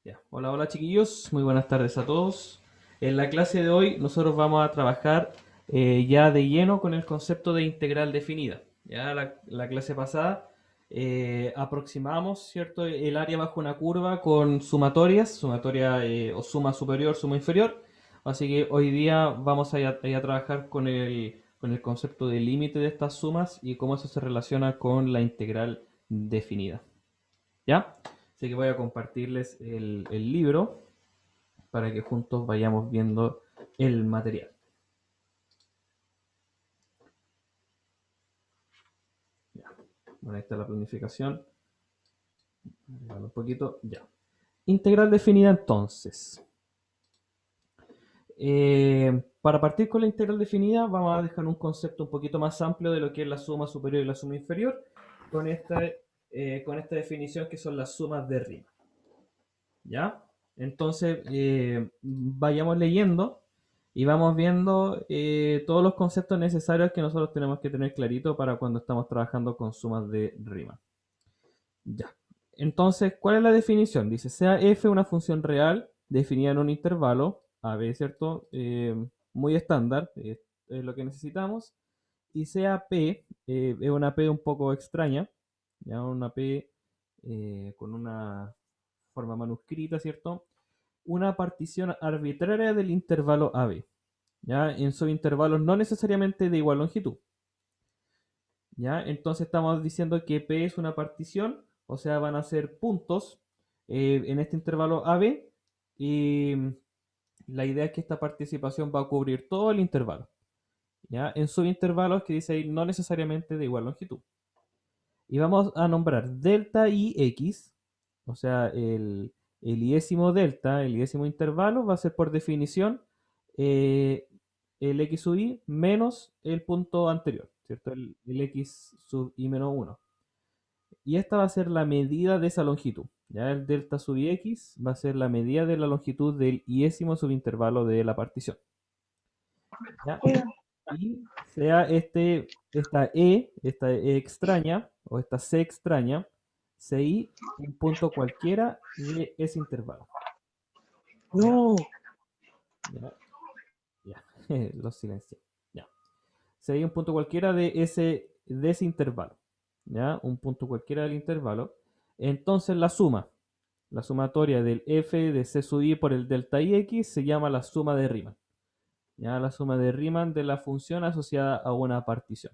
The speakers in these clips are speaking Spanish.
Ya. Hola, hola chiquillos, muy buenas tardes a todos. En la clase de hoy nosotros vamos a trabajar ya de lleno con el concepto de integral definida. Ya la clase pasada aproximamos, ¿cierto? El área bajo una curva con sumatorias, sumatoria o suma superior, suma inferior. Así que hoy día vamos a trabajar con el concepto de límite de estas sumas y cómo eso se relaciona con la integral definida. ¿Ya? Así que voy a compartirles el libro para que juntos vayamos viendo el material. Ya. Bueno, ahí está la planificación. Un poquito, ya. Integral definida entonces. Para partir con la integral definida vamos a dejar un concepto un poquito más amplio de lo que es la suma superior y la suma inferior con esta definición que son las sumas de rima. ¿Ya? Entonces, vayamos leyendo y vamos viendo todos los conceptos necesarios que nosotros tenemos que tener clarito para cuando estamos trabajando con sumas de rima. Ya. Entonces, ¿cuál es la definición? Dice, sea f una función real definida en un intervalo, a b, ¿cierto? Muy estándar, es lo que necesitamos. Y sea p, es una p un poco extraña, ya una p con una forma manuscrita, ¿cierto? Una partición arbitraria del intervalo AB, ¿ya? En subintervalos no necesariamente de igual longitud, ¿ya? Entonces estamos diciendo que P es una partición, o sea, van a ser puntos en este intervalo AB y la idea es que esta participación va a cubrir todo el intervalo, ¿ya? En subintervalos que dice ahí no necesariamente de igual longitud. Y vamos a nombrar delta y x, o sea, el iésimo delta, el iésimo intervalo, va a ser por definición eh, el x sub i menos el punto anterior, ¿cierto? El x sub i menos 1. Y esta va a ser la medida de esa longitud. Ya el delta sub i x va a ser la medida de la longitud del iésimo subintervalo de la partición. ¿Ya? Y sea esta E extraña, o esta C extraña, CI, un punto cualquiera de ese intervalo. ¿Ya? No, ¿Ya? Ya. Los silencios. ¿Ya? CI, un punto cualquiera de ese intervalo. ¿Ya? Un punto cualquiera del intervalo. Entonces la sumatoria del f de c sub i por el delta i x se llama la suma de Riemann. ¿Ya? La suma de Riemann de la función asociada a una partición.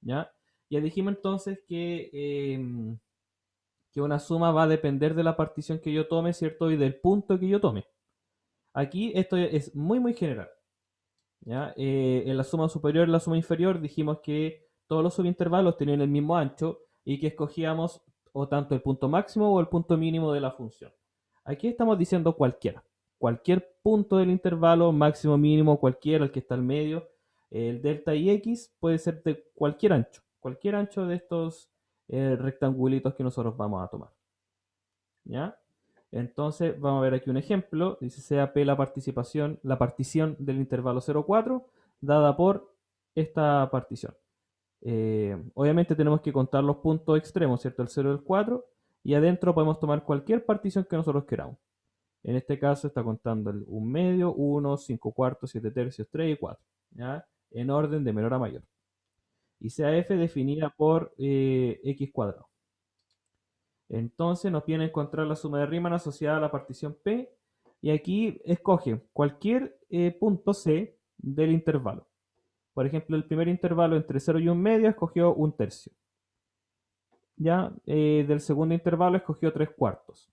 ¿Ya? Ya dijimos entonces que una suma va a depender de la partición que yo tome, ¿cierto? Y del punto que yo tome. Aquí esto es muy, muy general. ¿Ya? En la suma superior y la suma inferior dijimos que todos los subintervalos tenían el mismo ancho y que escogíamos o tanto el punto máximo o el punto mínimo de la función. Aquí estamos diciendo cualquiera. Cualquier punto del intervalo, máximo, mínimo, cualquiera, el que está al medio, el delta y x puede ser de cualquier ancho de estos rectangulitos que nosotros vamos a tomar. ¿Ya? Entonces, vamos a ver aquí un ejemplo. Dice sea P la partición del intervalo 0,4 dada por esta partición. Obviamente tenemos que contar los puntos extremos, ¿cierto? El 0 y el 4. Y adentro podemos tomar cualquier partición que nosotros queramos. En este caso está contando el 1 medio, 1, 5 cuartos, 7 tercios, 3 y 4. ¿Ya? En orden de menor a mayor. Y sea F definida por X cuadrado. Entonces nos viene a encontrar la suma de Riemann asociada a la partición P. Y aquí escoge cualquier punto C del intervalo. Por ejemplo, el primer intervalo entre 0 y 1 medio escogió 1 tercio. Ya del segundo intervalo escogió 3 cuartos.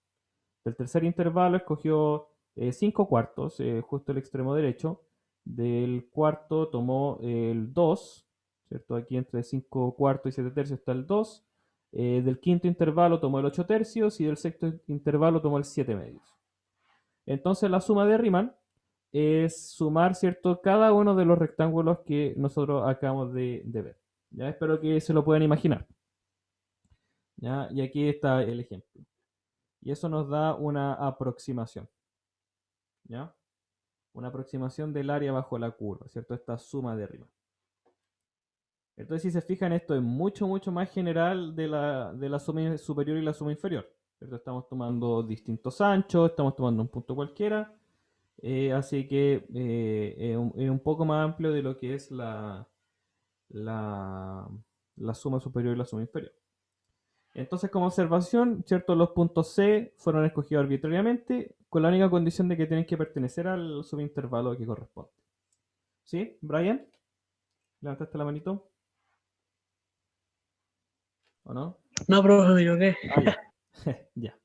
Del tercer intervalo escogió 5 cuartos, justo el extremo derecho. Del cuarto tomó el 2, ¿cierto? Aquí entre 5 cuartos y 7 tercios está el 2. Del quinto intervalo tomó el 8 tercios y del sexto intervalo tomó el 7 medios. Entonces la suma de Riemann es sumar, ¿cierto? Cada uno de los rectángulos que nosotros acabamos de ver. ¿Ya? Espero que se lo puedan imaginar. ¿Ya? Y aquí está el ejemplo. Y eso nos da una aproximación. ¿Ya? Una aproximación del área bajo la curva, ¿cierto? Esta suma de Riemann. Entonces, si se fijan, esto es mucho, mucho más general de la suma superior y la suma inferior. ¿cierto? Estamos tomando distintos anchos, estamos tomando un punto cualquiera, así que es un poco más amplio de lo que es la, la suma superior y la suma inferior. Entonces, como observación, ¿cierto? Los puntos C fueron escogidos arbitrariamente con la única condición de que tienen que pertenecer al subintervalo que corresponde. ¿Sí, Brian? ¿Levantaste la manito? ¿O no? No, profe, me equivoqué. Ah, ya. Ya,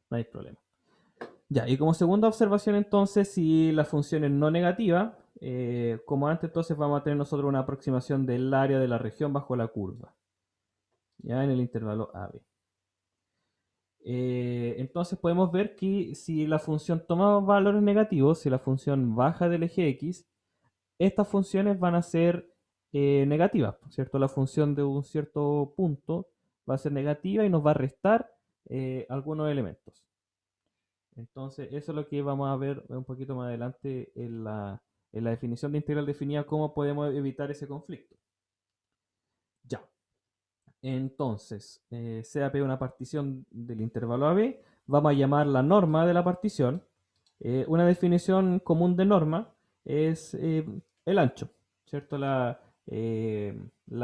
no hay problema. Ya, y como segunda observación entonces, si la función es no negativa, como antes entonces vamos a tener nosotros una aproximación del área de la región bajo la curva, ya en el intervalo AB. Entonces podemos ver que si la función toma valores negativos, si la función baja del eje X, estas funciones van a ser negativas, ¿cierto? La función de un cierto punto va a ser negativa y nos va a restar algunos elementos. Entonces, eso es lo que vamos a ver un poquito más adelante en la definición de integral definida, cómo podemos evitar ese conflicto. Ya. Entonces, CAP es una partición del intervalo AB. Vamos a llamar la norma de la partición. Una definición común de norma es el ancho, ¿cierto? La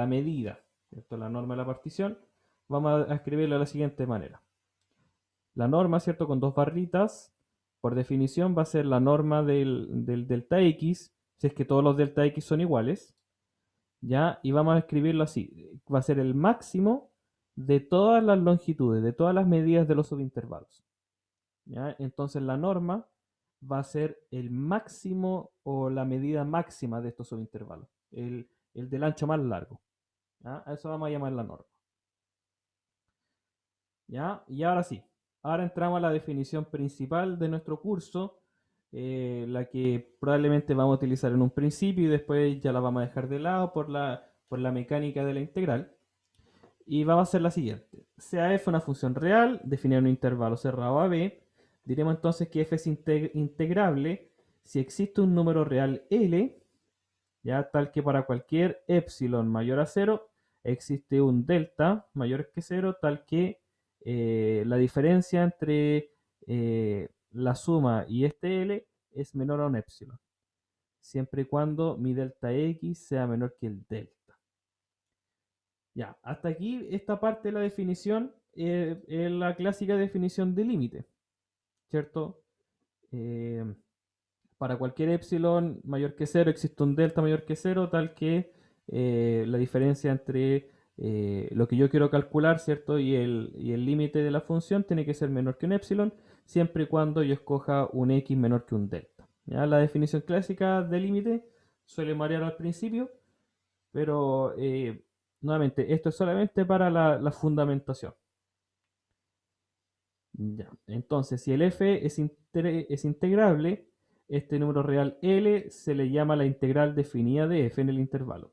medida, ¿cierto? La norma de la partición. Vamos a escribirlo de la siguiente manera. La norma, ¿cierto? Con dos barritas, por definición va a ser la norma del delta X, si es que todos los delta X son iguales, ¿ya? Y vamos a escribirlo así. Va a ser el máximo de todas las longitudes, de todas las medidas de los subintervalos, ¿ya? Entonces la norma va a ser el máximo o la medida máxima de estos subintervalos, el del ancho más largo, ¿ya? A eso vamos a llamar la norma, ¿ya? Y ahora sí, ahora entramos a la definición principal de nuestro curso, la que probablemente vamos a utilizar en un principio y después ya la vamos a dejar de lado por la mecánica de la integral. Y vamos a hacer la siguiente. Sea f una función real, definir un intervalo cerrado a b, diremos entonces que f es integrable si existe un número real L, ya tal que para cualquier epsilon mayor a 0 existe un delta mayor que 0, tal que la diferencia entre la suma y este L es menor a un epsilon, siempre y cuando mi delta X sea menor que el delta. Ya, hasta aquí esta parte de la definición es la clásica definición de límite, ¿cierto? Eh, para cualquier epsilon mayor que cero existe un delta mayor que cero, tal que la diferencia entre lo que yo quiero calcular, ¿cierto? Y el límite de la función tiene que ser menor que un epsilon, siempre y cuando yo escoja un x menor que un delta. ¿Ya? La definición clásica de límite suele variar al principio, pero nuevamente, esto es solamente para la fundamentación. Ya. Entonces, si el f es integrable, este número real L se le llama la integral definida de f en el intervalo.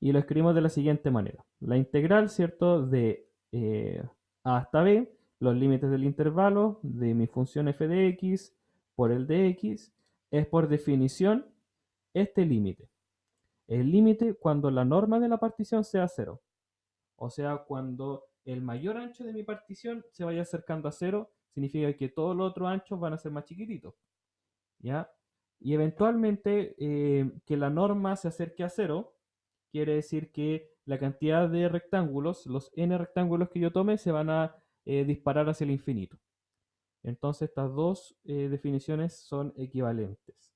Y lo escribimos de la siguiente manera. La integral, ¿cierto? De a hasta b, los límites del intervalo de mi función f de x por el de x, es por definición este límite. El límite cuando la norma de la partición sea 0. O sea, cuando el mayor ancho de mi partición se vaya acercando a 0, significa que todos los otros anchos van a ser más chiquititos, ¿ya? Y eventualmente que la norma se acerque a 0, quiere decir que la cantidad de rectángulos, los n rectángulos que yo tome, se van a disparar hacia el infinito. Entonces estas dos definiciones son equivalentes,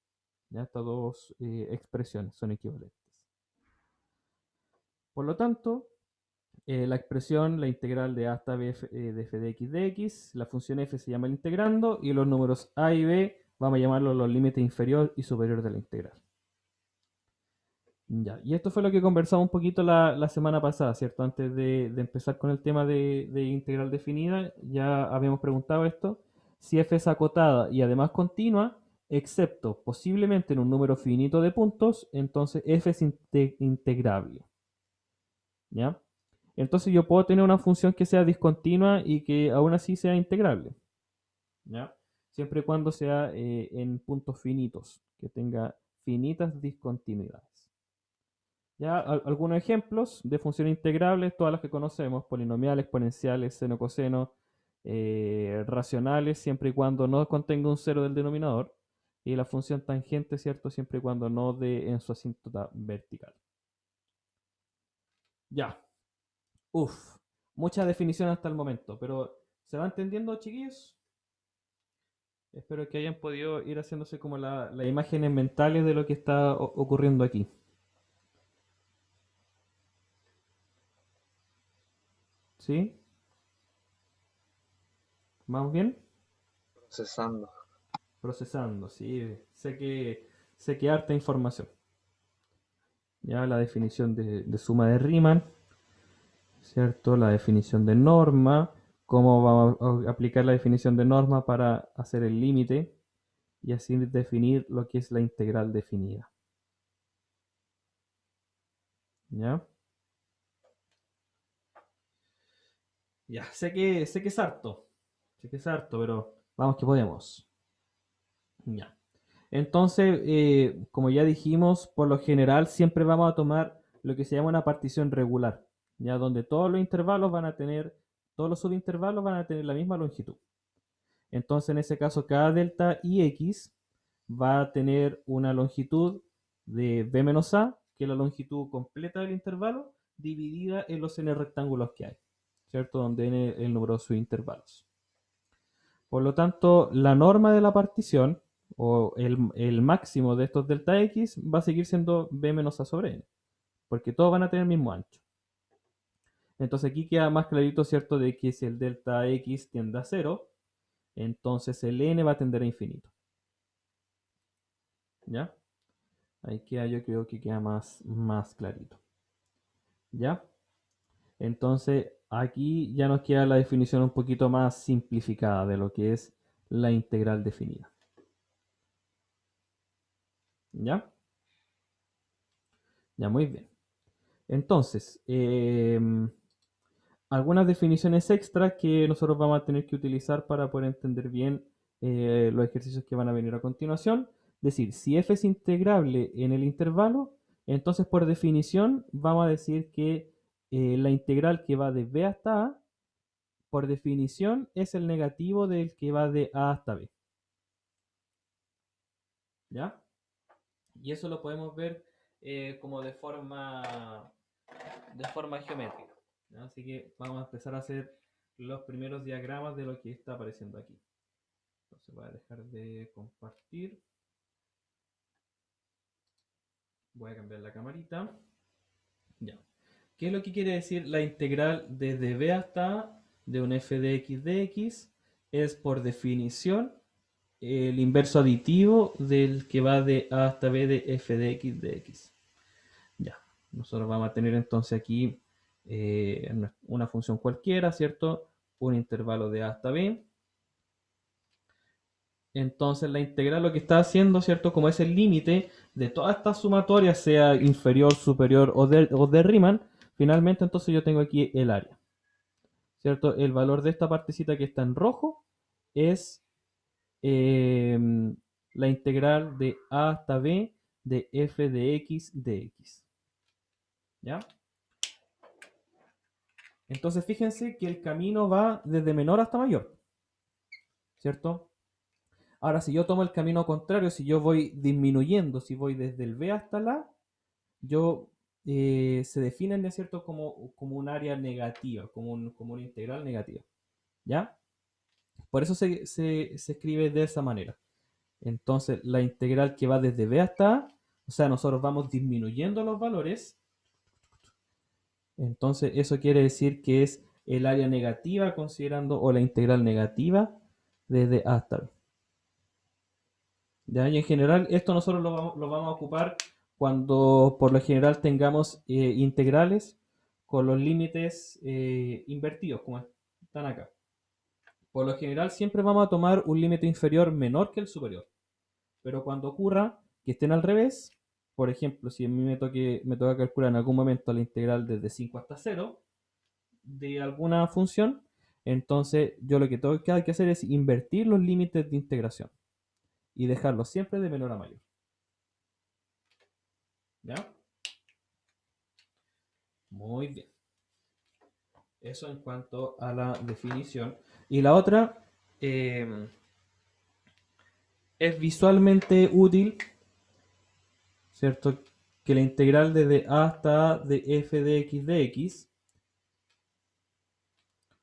¿ya? Estas dos expresiones son equivalentes. Por lo tanto, la expresión, la integral de a hasta b de f de x, la función f se llama el integrando y los números a y b vamos a llamarlos los límites inferior y superior de la integral. Ya, y esto fue lo que conversamos un poquito la semana pasada, ¿cierto? Antes de empezar con el tema de integral definida, ya habíamos preguntado esto. Si f es acotada y además continua, excepto posiblemente en un número finito de puntos, entonces f es integrable. ¿Ya? Entonces yo puedo tener una función que sea discontinua y que aún así sea integrable, ¿ya? Siempre y cuando sea en puntos finitos, que tenga finitas discontinuidades. Ya, algunos ejemplos de funciones integrables, todas las que conocemos: polinomial, exponenciales, seno, coseno, racionales siempre y cuando no contenga un cero del denominador, y la función tangente, ¿cierto? Siempre y cuando no dé en su asíntota vertical. Ya, uff, mucha definición hasta el momento, pero ¿se va entendiendo, chiquillos? Espero que hayan podido ir haciéndose como las imágenes mentales de lo que está ocurriendo aquí. ¿Sí? ¿Vamos bien? Procesando. Procesando, sí. Sé que harta información. Ya la definición de suma de Riemann, ¿cierto? La definición de norma, cómo vamos a aplicar la definición de norma para hacer el límite y así definir lo que es la integral definida. ¿Ya? Ya, sé que es harto. Sé que es harto, pero vamos que podemos. Ya. Entonces, como ya dijimos, por lo general siempre vamos a tomar lo que se llama una partición regular, ya donde todos los intervalos van a tener, todos los subintervalos van a tener la misma longitud. Entonces, en ese caso, cada delta ix va a tener una longitud de b menos a, que es la longitud completa del intervalo, dividida en los n rectángulos que hay, ¿cierto? Donde n es el número de subintervalos. Por lo tanto, la norma de la partición, o el máximo de estos delta x, va a seguir siendo b menos a sobre n, porque todos van a tener el mismo ancho. Entonces aquí queda más clarito, ¿cierto?, de que si el delta x tiende a 0, entonces el n va a tender a infinito. ¿Ya? Ahí queda, yo creo que queda más clarito. ¿Ya? Entonces aquí ya nos queda la definición un poquito más simplificada de lo que es la integral definida. ¿Ya? Ya, muy bien. Entonces, algunas definiciones extras que nosotros vamos a tener que utilizar para poder entender bien los ejercicios que van a venir a continuación. Es decir, si f es integrable en el intervalo, entonces por definición vamos a decir que la integral que va de b hasta a, por definición, es el negativo del que va de a hasta b. ¿Ya? Y eso lo podemos ver como de forma geométrica. ¿Ya? Así que vamos a empezar a hacer los primeros diagramas de lo que está apareciendo aquí. Entonces voy a dejar de compartir. Voy a cambiar la camarita. Ya. ¿Qué es lo que quiere decir la integral desde b hasta a de un f de x de x? Es por definición el inverso aditivo del que va de a hasta b de f de x de x. Ya. Nosotros vamos a tener entonces aquí una función cualquiera, ¿cierto? Un intervalo de a hasta b. Entonces la integral lo que está haciendo, ¿cierto? Como es el límite de todas estas sumatorias, sea inferior, superior o de Riemann, finalmente entonces yo tengo aquí el área, ¿cierto? El valor de esta partecita que está en rojo es eh, la integral de a hasta b de f de x de x. ¿Ya? Entonces fíjense que el camino va desde menor hasta mayor, ¿cierto? Ahora, si yo tomo el camino contrario, si yo voy disminuyendo, si voy desde el b hasta el a, yo se definen, ¿de cierto?, como un área negativa, como una integral negativa. ¿Ya? Por eso se escribe de esa manera. Entonces, la integral que va desde b hasta a, o sea, nosotros vamos disminuyendo los valores, entonces eso quiere decir que es el área negativa considerando, o la integral negativa desde a hasta b. ¿Ya? Y en general, esto nosotros lo vamos a ocupar cuando por lo general tengamos integrales con los límites invertidos, como están acá. Por lo general siempre vamos a tomar un límite inferior menor que el superior. Pero cuando ocurra que estén al revés, por ejemplo, si a mí me toca calcular en algún momento la integral desde 5 hasta 0 de alguna función, entonces yo lo que tengo que hacer es invertir los límites de integración y dejarlos siempre de menor a mayor. ¿Ya? Muy bien. Eso en cuanto a la definición. Y la otra, eh, es visualmente útil, ¿cierto? Que la integral desde a hasta a de f de x,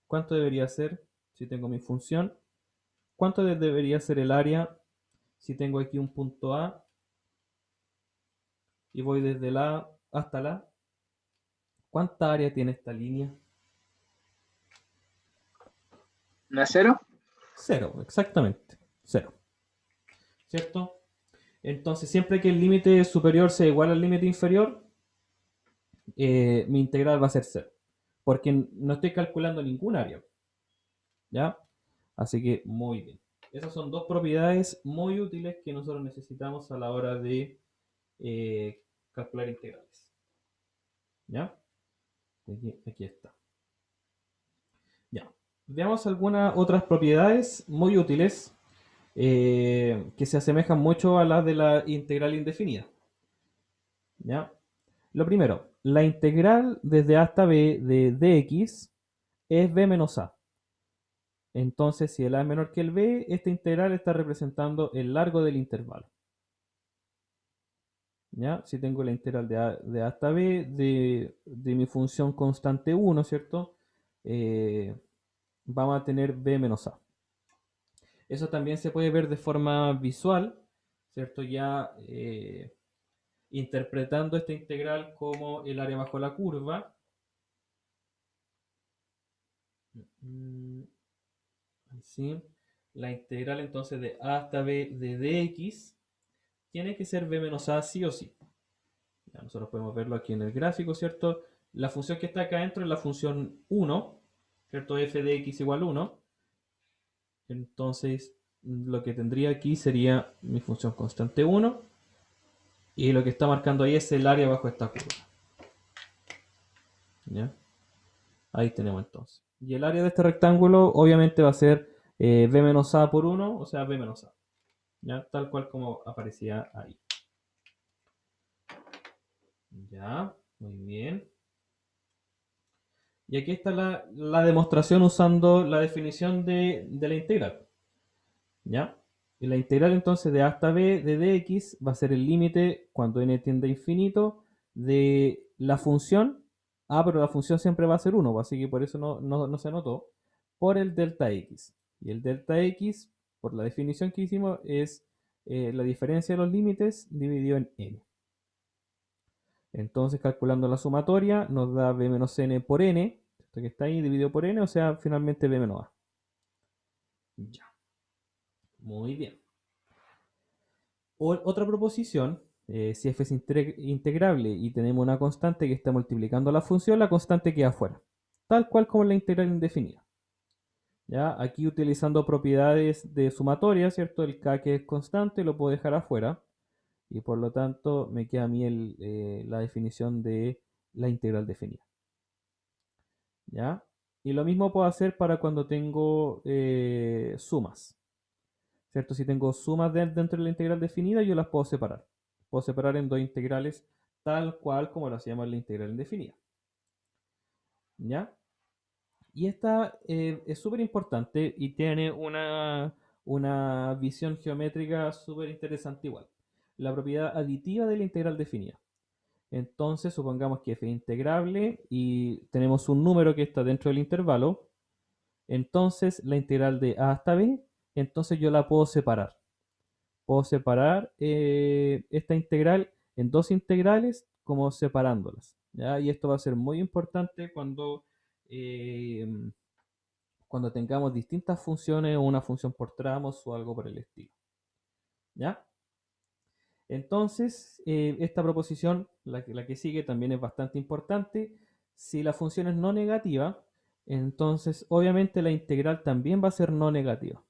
¿cuánto debería ser si tengo mi función? ¿Cuánto debería ser el área si tengo aquí un punto A y voy desde la A hasta la A? ¿Cuánta área tiene esta línea? ¿No es cero? Cero, exactamente. Cero. ¿Cierto? Entonces, siempre que el límite superior sea igual al límite inferior, mi integral va a ser cero. Porque no estoy calculando ningún área. ¿Ya? Así que muy bien. Esas son dos propiedades muy útiles que nosotros necesitamos a la hora de calcular integrales. ¿Ya? Aquí está. Ya. Veamos algunas otras propiedades muy útiles que se asemejan mucho a las de la integral indefinida. ¿Ya? Lo primero, la integral desde a hasta b de dx es b menos a. Entonces, si el a es menor que el b, esta integral está representando el largo del intervalo. ¿Ya? Si tengo la integral de a hasta b de mi función constante 1, ¿cierto? Vamos a tener b menos a. Eso también se puede ver de forma visual, ¿cierto? Ya interpretando esta integral como el área bajo la curva. ¿Sí? La integral entonces de a hasta b de dx tiene que ser b menos a sí o sí. Ya nosotros podemos verlo aquí en el gráfico, ¿cierto? La función que está acá dentro es la función 1, ¿cierto? F de x igual 1. Entonces, lo que tendría aquí sería mi función constante 1. Y lo que está marcando ahí es el área bajo esta curva. ¿Ya? Ahí tenemos entonces. Y el área de este rectángulo obviamente va a ser b menos a por 1, o sea, b menos a. ¿Ya? Tal cual como aparecía ahí. Ya, muy bien. Y aquí está la demostración usando la definición de la integral. ¿Ya? Y la integral entonces de a hasta b de dx va a ser el límite cuando n tiende a infinito de la función. Pero la función siempre va a ser 1, así que por eso no se anotó. Por el delta x. Y el delta x, por la definición que hicimos, es la diferencia de los límites dividido en n. Entonces, calculando la sumatoria, nos da b menos n por n, esto que está ahí dividido por n, o sea, finalmente b menos a. Ya, muy bien. Otra proposición, si f es integrable y tenemos una constante que está multiplicando la función, la constante queda afuera, tal cual como la integral indefinida. ¿Ya? Aquí utilizando propiedades de sumatoria, ¿cierto? El k que es constante lo puedo dejar afuera y por lo tanto me queda a mí la definición de la integral definida. ¿Ya? Y lo mismo puedo hacer para cuando tengo sumas, ¿cierto? Si tengo sumas dentro de la integral definida, yo las puedo separar. Puedo separar en dos integrales tal cual como lo hacíamos en la integral indefinida. ¿Ya? Y esta es súper importante y tiene una visión geométrica súper interesante igual. La propiedad aditiva de la integral definida. Entonces, supongamos que f es integrable y tenemos un número que está dentro del intervalo. Entonces, la integral de a hasta b, entonces yo la puedo separar. Puedo separar esta integral en dos integrales como separándolas. ¿Ya? Y esto va a ser muy importante eh, cuando tengamos distintas funciones o una función por tramos o algo por el estilo. ¿Ya? Entonces, esta proposición, la que sigue, también es bastante importante. Si la función es no negativa, entonces obviamente la integral también va a ser no negativa.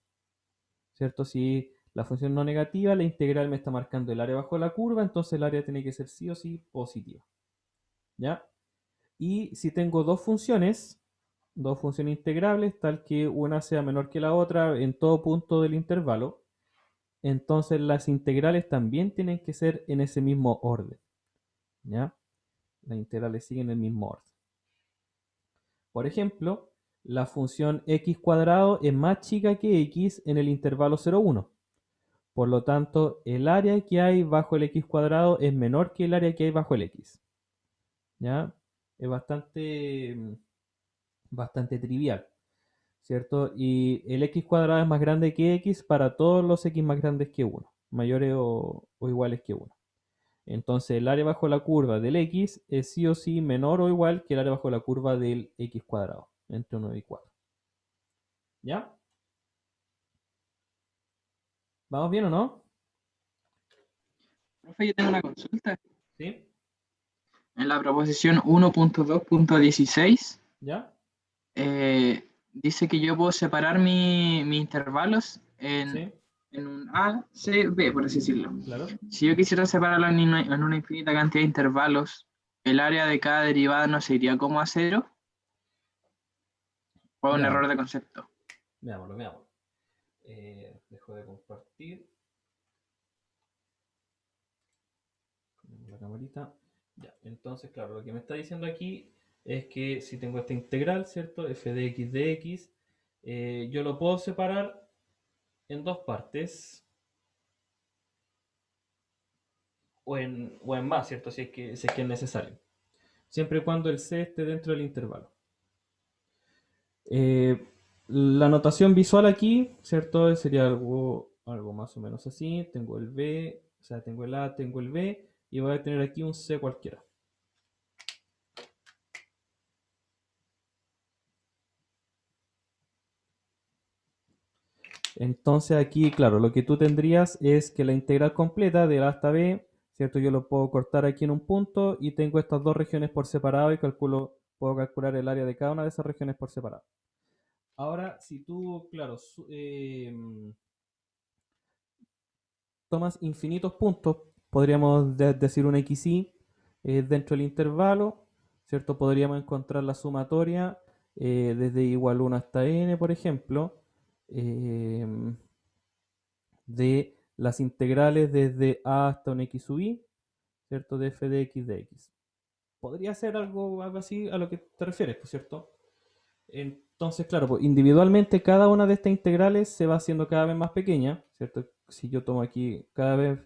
¿Cierto? Si la función no negativa, la integral me está marcando el área bajo la curva, entonces el área tiene que ser sí o sí positiva. ¿Ya? Y si tengo dos funciones integrables, tal que una sea menor que la otra en todo punto del intervalo, entonces las integrales también tienen que ser en ese mismo orden. ¿Ya? Las integrales siguen el mismo orden. Por ejemplo, la función x cuadrado es más chica que x en el intervalo 0,1. Por lo tanto, el área que hay bajo el x cuadrado es menor que el área que hay bajo el x. ¿Ya? Es bastante trivial, ¿cierto? Y el x cuadrado es más grande que x para todos los x más grandes que 1, mayores o iguales que 1. Entonces el área bajo la curva del x es sí o sí menor o igual que el área bajo la curva del x cuadrado, entre 1 y 4. ¿Ya? ¿Vamos bien o no? Profe, yo tengo una consulta. ¿Sí? En la proposición 1.2.16 ¿Ya? dice que yo puedo separar mis intervalos ¿Sí? en un A, C, B, por así decirlo. Claro. Si yo quisiera separarlo en una infinita cantidad de intervalos, ¿el área de cada derivada no se iría como a cero? ¿O es un error Veamos. de concepto? Veámoslo, veámoslo. Dejo de compartir la camarita. Ya, entonces, claro, lo que me está diciendo aquí es que si tengo esta integral, ¿cierto? F de x de x, yo lo puedo separar en dos partes o en más, ¿cierto? Si es que es necesario. Siempre y cuando el c esté dentro del intervalo. Eh, la notación visual aquí, ¿cierto? Sería algo más o menos así. Tengo el b, o sea, tengo el a, tengo el b, y voy a tener aquí un c cualquiera. Entonces aquí, claro, lo que tú tendrías es que la integral completa de A hasta B, ¿cierto? Yo lo puedo cortar aquí en un punto y tengo estas dos regiones por separado y puedo calcular el área de cada una de esas regiones por separado. Ahora, si tú, claro, tomas infinitos puntos, podríamos decir un xy dentro del intervalo, ¿cierto? Podríamos encontrar la sumatoria desde igual 1 hasta n, por ejemplo. Eh, de las integrales desde a hasta un x sub i, ¿cierto? De f de x de x. Podría ser algo así a lo que te refieres, pues, ¿cierto? Entonces, claro, pues, individualmente cada una de estas integrales se va haciendo cada vez más pequeña, ¿cierto? Si yo tomo aquí cada vez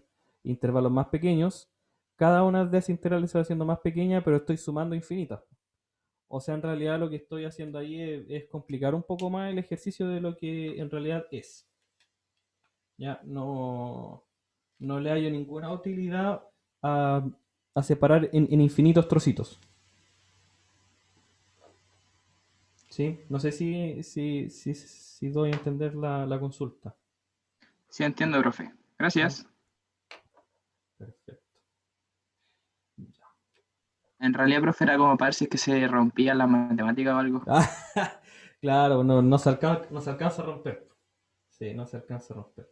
intervalos más pequeños, cada una de esas integrales se va haciendo más pequeña, pero estoy sumando infinitas. O sea, en realidad lo que estoy haciendo ahí es complicar un poco más el ejercicio de lo que en realidad es. Ya no le hallo ninguna utilidad a, a separar en infinitos trocitos. ¿Sí? No sé si doy a entender la consulta. Sí, entiendo, profe. ¿Sí? Gracias. Perfecto. Ya. En realidad, profe, era como para ver si es que se rompía la matemática o algo. Ah, claro, no se alcanza a romper. Sí, no se alcanza a romper.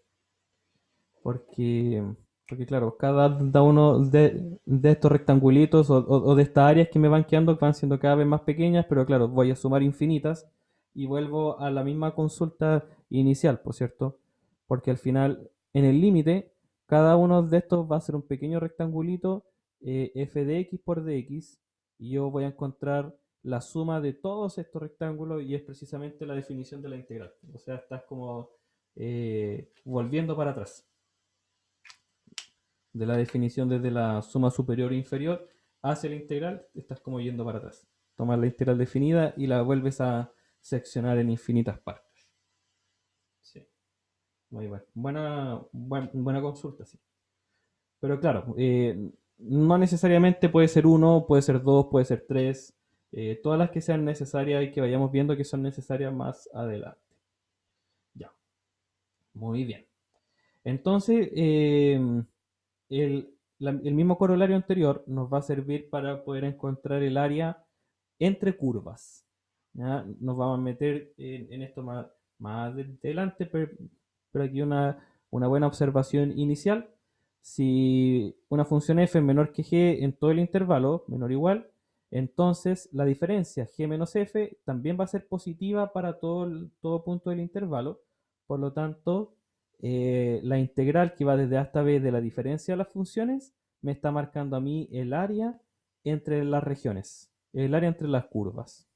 Porque, porque claro, cada uno de estos rectangulitos o de estas áreas que me van quedando van siendo cada vez más pequeñas, pero claro, voy a sumar infinitas y vuelvo a la misma consulta inicial, por cierto, porque al final, en el límite, cada uno de estos va a ser un pequeño rectangulito f de x por dx y yo voy a encontrar la suma de todos estos rectángulos y es precisamente la definición de la integral. O sea, estás como volviendo para atrás de la definición desde la suma superior e inferior hacia la integral, estás como yendo para atrás. Tomas la integral definida y la vuelves a seccionar en infinitas partes. Sí, muy bueno. Buena consulta, sí. Pero claro, no necesariamente puede ser uno, puede ser dos, puede ser tres. Todas las que sean necesarias y que vayamos viendo que son necesarias más adelante. Ya, muy bien. Entonces, el mismo corolario anterior nos va a servir para poder encontrar el área entre curvas. ¿Ya? Nos vamos a meter en esto más adelante, pero aquí una buena observación inicial. Si una función f es menor que g en todo el intervalo, menor o igual, entonces la diferencia g menos f también va a ser positiva para todo punto del intervalo. Por lo tanto, la integral que va desde A hasta B de la diferencia de las funciones me está marcando a mí el área entre las regiones, el área entre las curvas.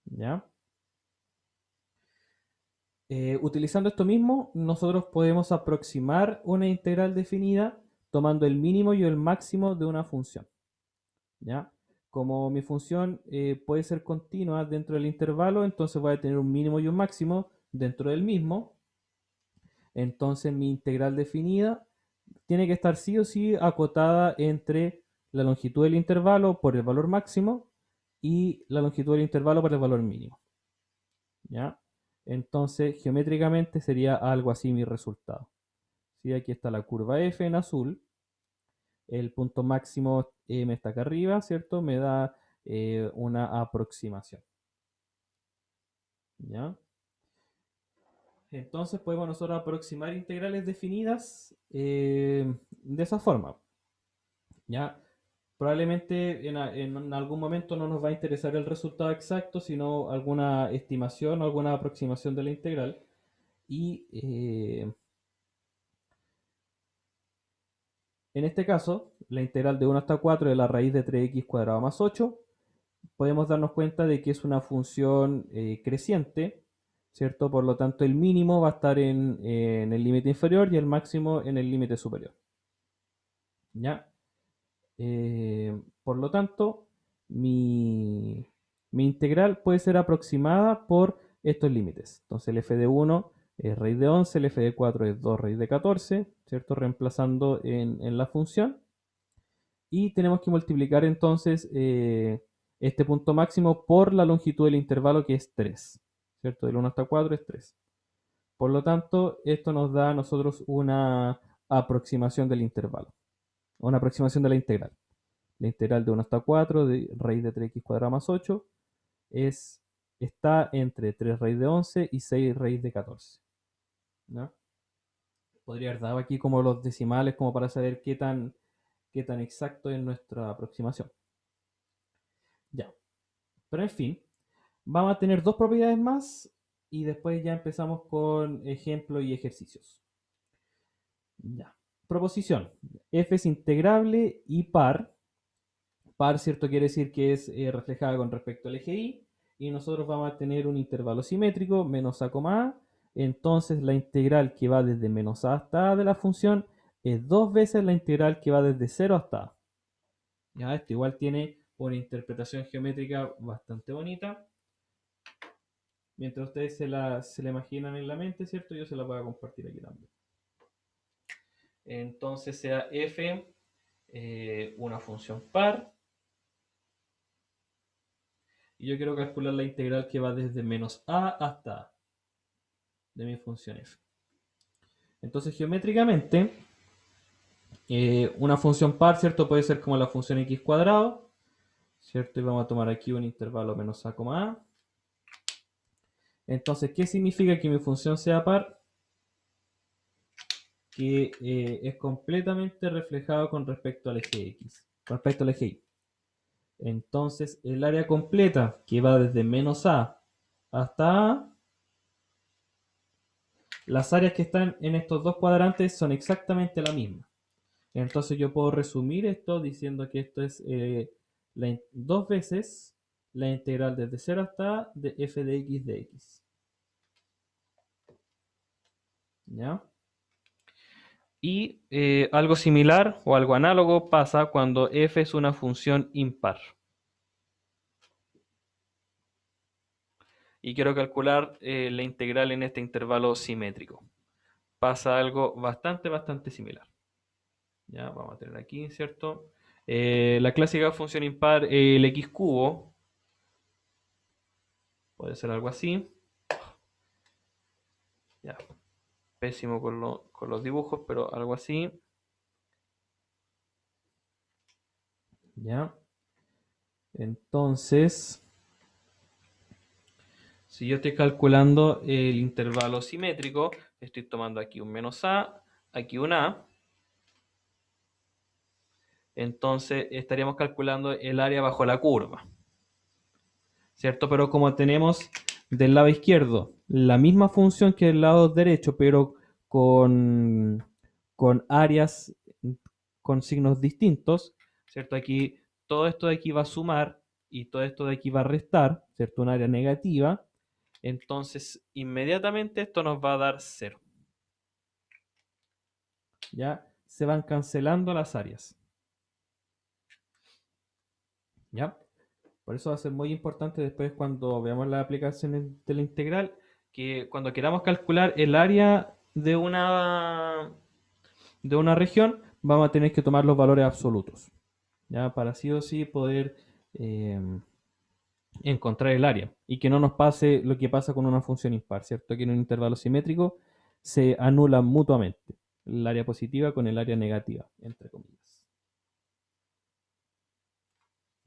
¿Ya? Utilizando esto mismo, nosotros podemos aproximar una integral definida tomando el mínimo y el máximo de una función. ¿Ya? Como mi función puede ser continua dentro del intervalo, entonces voy a tener un mínimo y un máximo dentro del mismo. Entonces mi integral definida tiene que estar sí o sí acotada entre la longitud del intervalo por el valor máximo y la longitud del intervalo por el valor mínimo. ¿Ya? Entonces, geométricamente sería algo así mi resultado. ¿Sí? Aquí está la curva f en azul. El punto máximo m está acá arriba, ¿cierto? Me da una aproximación. ¿Ya? Entonces podemos nosotros aproximar integrales definidas de esa forma. ¿Ya? Probablemente en algún momento no nos va a interesar el resultado exacto, sino alguna estimación o alguna aproximación de la integral. Y en este caso, la integral de 1 hasta 4 de la raíz de 3x cuadrado más 8, podemos darnos cuenta de que es una función creciente, ¿cierto? Por lo tanto, el mínimo va a estar en el límite inferior y el máximo en el límite superior. ¿Ya? Por lo tanto, mi integral puede ser aproximada por estos límites. Entonces el f de 1 es raíz de 11, el f de 4 es 2 raíz de 14, ¿cierto? Reemplazando en la función. Y tenemos que multiplicar entonces este punto máximo por la longitud del intervalo que es 3, ¿cierto? Del 1 hasta 4 es 3. Por lo tanto, esto nos da a nosotros una aproximación del intervalo, una aproximación de la integral. La integral de 1 hasta 4 de raíz de 3x cuadrado más 8 está entre 3 raíz de 11 y 6 raíz de 14. ¿No? Podría haber dado aquí como los decimales como para saber qué tan exacto es nuestra aproximación. Ya, pero en fin, vamos a tener dos propiedades más y después ya empezamos con ejemplos y ejercicios. Ya. Proposición. F es integrable y par. Par, ¿cierto? Quiere decir que es reflejada con respecto al eje Y. Y nosotros vamos a tener un intervalo simétrico, menos a, A. Entonces la integral que va desde menos a hasta A de la función es dos veces la integral que va desde 0 hasta A. Ya, esto igual tiene una interpretación geométrica bastante bonita. Mientras ustedes se la imaginan en la mente, ¿cierto? Yo se la voy a compartir aquí también. Entonces sea f una función par. Y yo quiero calcular la integral que va desde menos a hasta a de mi función f. Entonces geométricamente, una función par, ¿cierto? Puede ser como la función x cuadrado, ¿cierto? Y vamos a tomar aquí un intervalo menos a, a. Entonces, ¿qué significa que mi función sea par? Que es completamente reflejado con respecto al eje X, con respecto al eje Y. Entonces, el área completa que va desde menos A hasta A, las áreas que están en estos dos cuadrantes son exactamente la misma. Entonces, yo puedo resumir esto diciendo que esto es dos veces la integral desde 0 hasta A de f de x de x. ¿Ya? Y algo similar o algo análogo pasa cuando f es una función impar. Y quiero calcular la integral en este intervalo simétrico. Pasa algo bastante similar. Ya, vamos a tener aquí, ¿cierto? La clásica función impar, el x cubo, puede ser algo así. Ya, pésimo con los dibujos, pero algo así. Ya. Entonces, si yo estoy calculando el intervalo simétrico, estoy tomando aquí un menos a, aquí un a. Entonces estaríamos calculando el área bajo la curva, ¿cierto? Pero como tenemos del lado izquierdo la misma función que del lado derecho, pero con áreas con signos distintos, ¿cierto? Aquí todo esto de aquí va a sumar y todo esto de aquí va a restar, ¿cierto? Un área negativa, entonces inmediatamente esto nos va a dar 0. ¿Ya? Se van cancelando las áreas. ¿Ya? Por eso va a ser muy importante después cuando veamos las aplicaciones de la integral, que cuando queramos calcular el área de una región, vamos a tener que tomar los valores absolutos, ¿ya? Para sí o sí poder encontrar el área y que no nos pase lo que pasa con una función impar, ¿cierto? Que en un intervalo simétrico se anulan mutuamente el área positiva con el área negativa, entre comillas.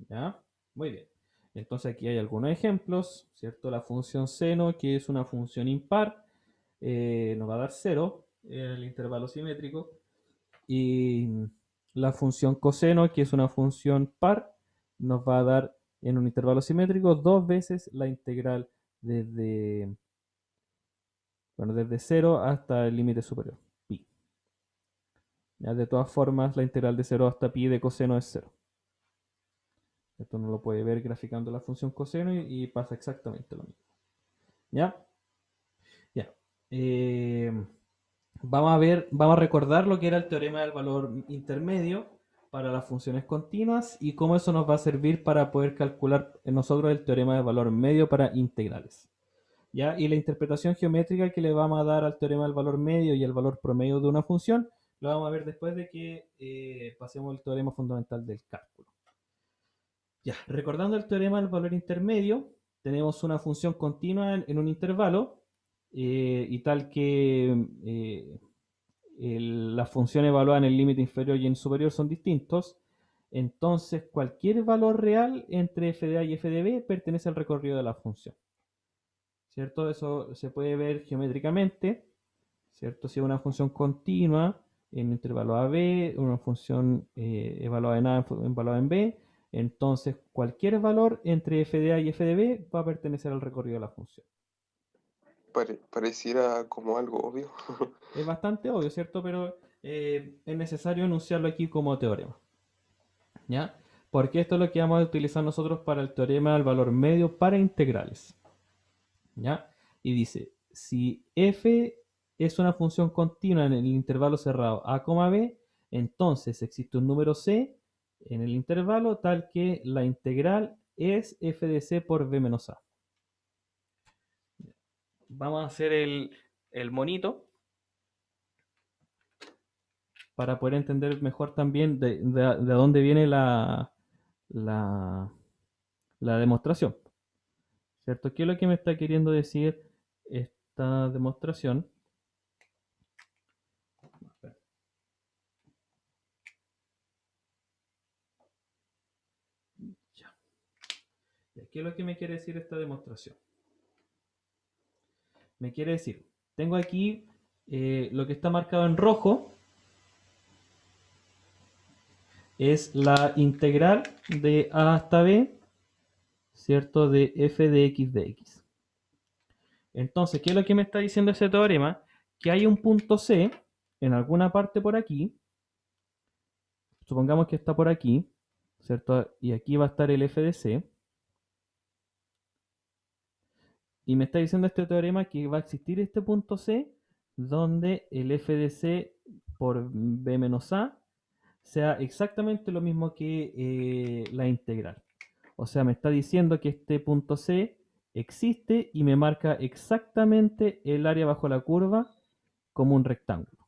¿Ya? Muy bien. Entonces aquí hay algunos ejemplos, ¿cierto? La función seno, que es una función impar, nos va a dar 0 en el intervalo simétrico. Y la función coseno, que es una función par, nos va a dar en un intervalo simétrico 2 veces la integral desde, bueno, desde 0 hasta el límite superior, pi. ¿Ya? De todas formas, la integral de 0 hasta pi de coseno es 0. Esto uno lo puede ver graficando la función coseno y pasa exactamente lo mismo. ¿Ya? Ya. Vamos a recordar lo que era el teorema del valor intermedio para las funciones continuas y cómo eso nos va a servir para poder calcular nosotros el teorema del valor medio para integrales. ¿Ya? Y la interpretación geométrica que le vamos a dar al teorema del valor medio y al valor promedio de una función, lo vamos a ver después de que pasemos el teorema fundamental del cálculo. Ya, recordando el teorema del valor intermedio, tenemos una función continua en un intervalo y tal que las funciones evaluadas en el límite inferior y en el superior son distintos. Entonces, cualquier valor real entre f de a y f de b pertenece al recorrido de la función. ¿Cierto? Eso se puede ver geométricamente, ¿cierto? Si es una función continua en intervalo a b, una función evaluada en a, evaluada en b, entonces cualquier valor entre f de a y f de b va a pertenecer al recorrido de la función. Pareciera como algo obvio. Es bastante obvio, ¿cierto? Pero es necesario enunciarlo aquí como teorema. ¿Ya? Porque esto es lo que vamos a utilizar nosotros para el teorema del valor medio para integrales. ¿Ya? Y dice, si f es una función continua en el intervalo cerrado a, b, entonces existe un número c en el intervalo tal que la integral es f de c por b menos a. Vamos a hacer el monito para poder entender mejor también de dónde viene la demostración. ¿Cierto? ¿Qué es lo que me está queriendo decir esta demostración? Ya. ¿Qué es lo que me quiere decir esta demostración? Me quiere decir, tengo aquí lo que está marcado en rojo, es la integral de a hasta b, ¿cierto? De f de x. Entonces, ¿qué es lo que me está diciendo ese teorema? Que hay un punto C en alguna parte por aquí, supongamos que está por aquí, ¿cierto? Y aquí va a estar el f de c. Y me está diciendo este teorema que va a existir este punto C donde el f de c por b menos a sea exactamente lo mismo que la integral. O sea, me está diciendo que este punto C existe y me marca exactamente el área bajo la curva como un rectángulo.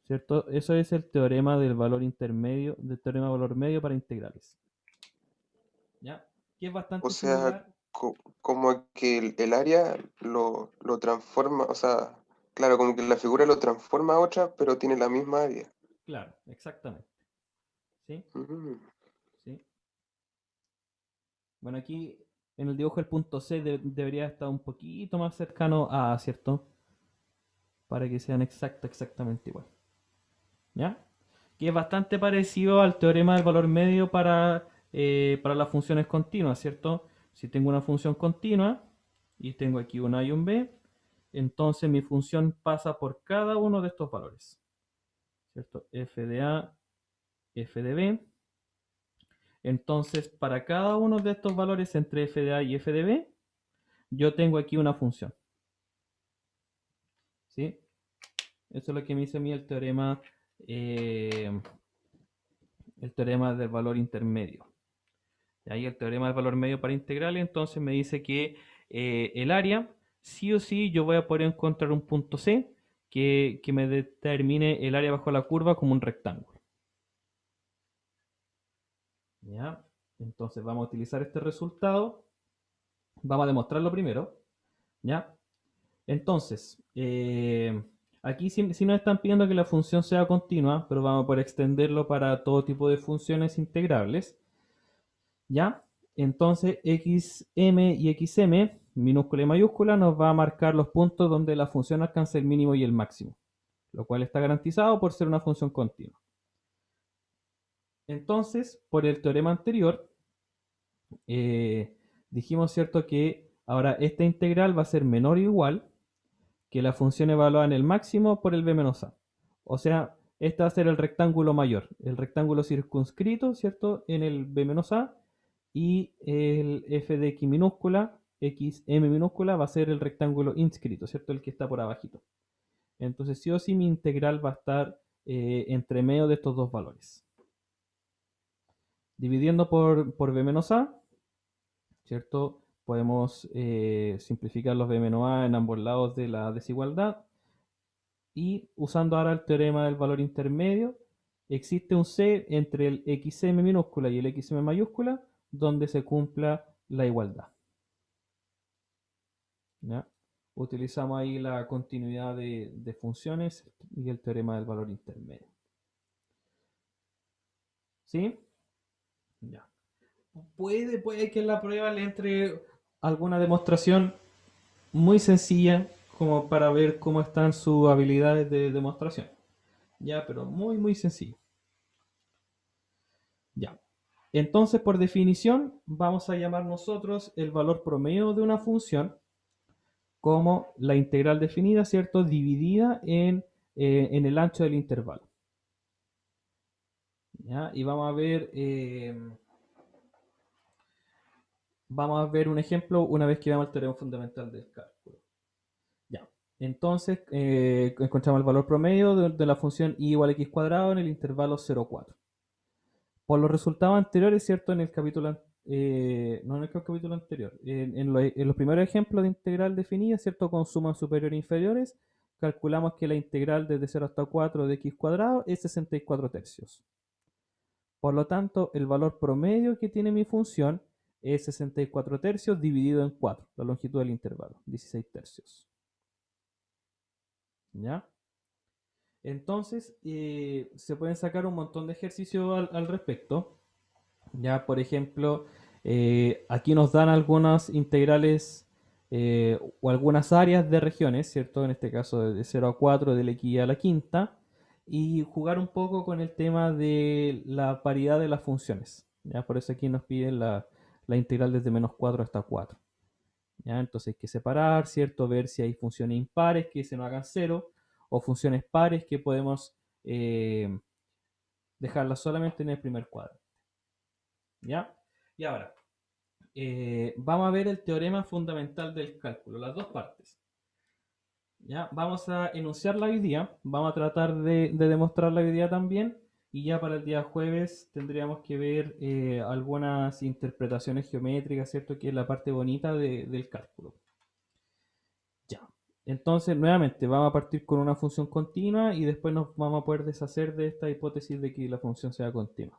¿Cierto? Eso es el teorema del valor intermedio, del teorema de valor medio para integrales. ¿Ya? Que es O bastante sea, similar. como que el área lo transforma, o sea, claro, como que la figura lo transforma a otra, pero tiene la misma área. Claro, exactamente. ¿Sí? Mm. ¿Sí? Bueno, aquí en el dibujo el punto C debería estar un poquito más cercano a A, ¿cierto? Para que sean exactamente igual. ¿Ya? Que es bastante parecido al teorema del valor medio para las funciones continuas, ¿cierto? Si tengo una función continua y tengo aquí un A y un B, entonces mi función pasa por cada uno de estos valores, ¿cierto? F de A, F de B. Entonces, para cada uno de estos valores entre f de a y f de b, yo tengo aquí una función. ¿Sí? Eso es lo que me dice a mí el teorema del valor intermedio. Y ahí el teorema del valor medio para integrales, entonces me dice que el área, sí o sí, yo voy a poder encontrar un punto C que me determine el área bajo la curva como un rectángulo. ¿Ya? Entonces vamos a utilizar este resultado. Vamos a demostrarlo primero. ¿Ya? Entonces, aquí sí nos están pidiendo que la función sea continua, pero vamos a poder extenderlo para todo tipo de funciones integrables. ¿Ya? Entonces, xm y xm, minúscula y mayúscula, nos va a marcar los puntos donde la función alcanza el mínimo y el máximo, lo cual está garantizado por ser una función continua. Entonces, por el teorema anterior, dijimos, ¿cierto?, que ahora esta integral va a ser menor o igual que la función evaluada en el máximo por el b menos a. O sea, este va a ser el rectángulo mayor, el rectángulo circunscrito, ¿cierto?, en el b menos a, y el f de x minúscula, xm minúscula, va a ser el rectángulo inscrito, ¿cierto?, el que está por abajito. Entonces, sí o sí, mi integral va a estar entre medio de estos dos valores. Dividiendo por b menos a, ¿cierto? Podemos simplificar los b menos a en ambos lados de la desigualdad. Y usando ahora el teorema del valor intermedio, existe un C entre el xm minúscula y el xm mayúscula donde se cumpla la igualdad. ¿Ya? Utilizamos ahí la continuidad de funciones y el teorema del valor intermedio. ¿Sí? Ya. Puede que en la prueba le entre alguna demostración muy sencilla como para ver cómo están sus habilidades de demostración. Ya, pero muy sencillo. Ya. Entonces, por definición, vamos a llamar nosotros el valor promedio de una función como la integral definida, ¿cierto?, dividida en el ancho del intervalo. ¿Ya? Y vamos a ver un ejemplo una vez que veamos el teorema fundamental del cálculo. Ya. Entonces, encontramos el valor promedio de la función y igual a x cuadrado en el intervalo 0,4. Por los resultados anteriores, ¿cierto? En el capítulo, no en el capítulo anterior, en los primeros ejemplos de integral definida, ¿cierto? Con sumas superiores e inferiores, calculamos que la integral desde 0 hasta 4 de x cuadrado es 64 tercios. Por lo tanto, el valor promedio que tiene mi función es 64 tercios dividido en 4, la longitud del intervalo, 16 tercios. ¿Ya? Entonces, se pueden sacar un montón de ejercicios al respecto. Ya, por ejemplo, aquí nos dan algunas integrales o algunas áreas de regiones, ¿cierto? En este caso de 0 a 4 del x a la quinta. Y jugar un poco con el tema de la paridad de las funciones. ¿Ya? Por eso aquí nos piden la integral desde menos 4 hasta 4. ¿Ya? Entonces hay que separar, ¿cierto? Ver si hay funciones impares que se nos hagan 0 o funciones pares que podemos dejarlas solamente en el primer cuadro. ¿Ya? Y ahora, vamos a ver el teorema fundamental del cálculo, las dos partes. ¿Ya? Vamos a enunciarla hoy día, vamos a tratar de demostrarla hoy día también, y ya para el día jueves tendríamos que ver algunas interpretaciones geométricas, ¿cierto? Que es la parte bonita del cálculo. Ya. Entonces, nuevamente, vamos a partir con una función continua y después nos vamos a poder deshacer de esta hipótesis de que la función sea continua.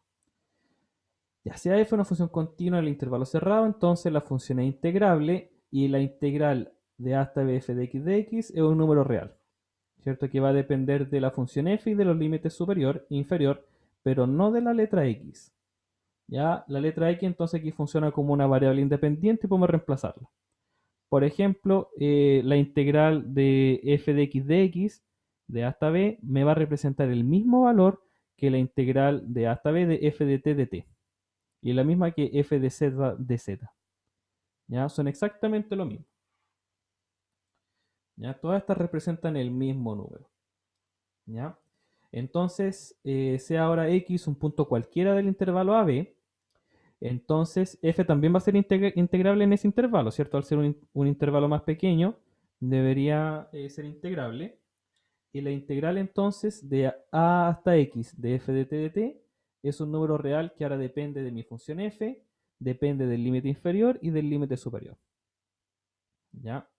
Ya sea f una función continua en el intervalo cerrado, entonces la función es integrable y la integral de a hasta bf de x es un número real, ¿cierto? Que va a depender de la función f y de los límites superior e inferior, pero no de la letra x. Ya, la letra x entonces aquí funciona como una variable independiente y podemos reemplazarla. Por ejemplo, la integral de f de x de a hasta b me va a representar el mismo valor que la integral de a hasta b de f de t de t. Y la misma que f de z de z. ¿Ya? Son exactamente lo mismo. ¿Ya? Todas estas representan el mismo número. ¿Ya? Entonces, sea ahora x un punto cualquiera del intervalo AB, Entonces, f también va a ser integrable en ese intervalo, ¿cierto? Al ser un intervalo más pequeño, debería ser integrable. Y la integral entonces de a hasta x de f de t de t es un número real que ahora depende de mi función f, depende del límite inferior y del límite superior. ¿Ya?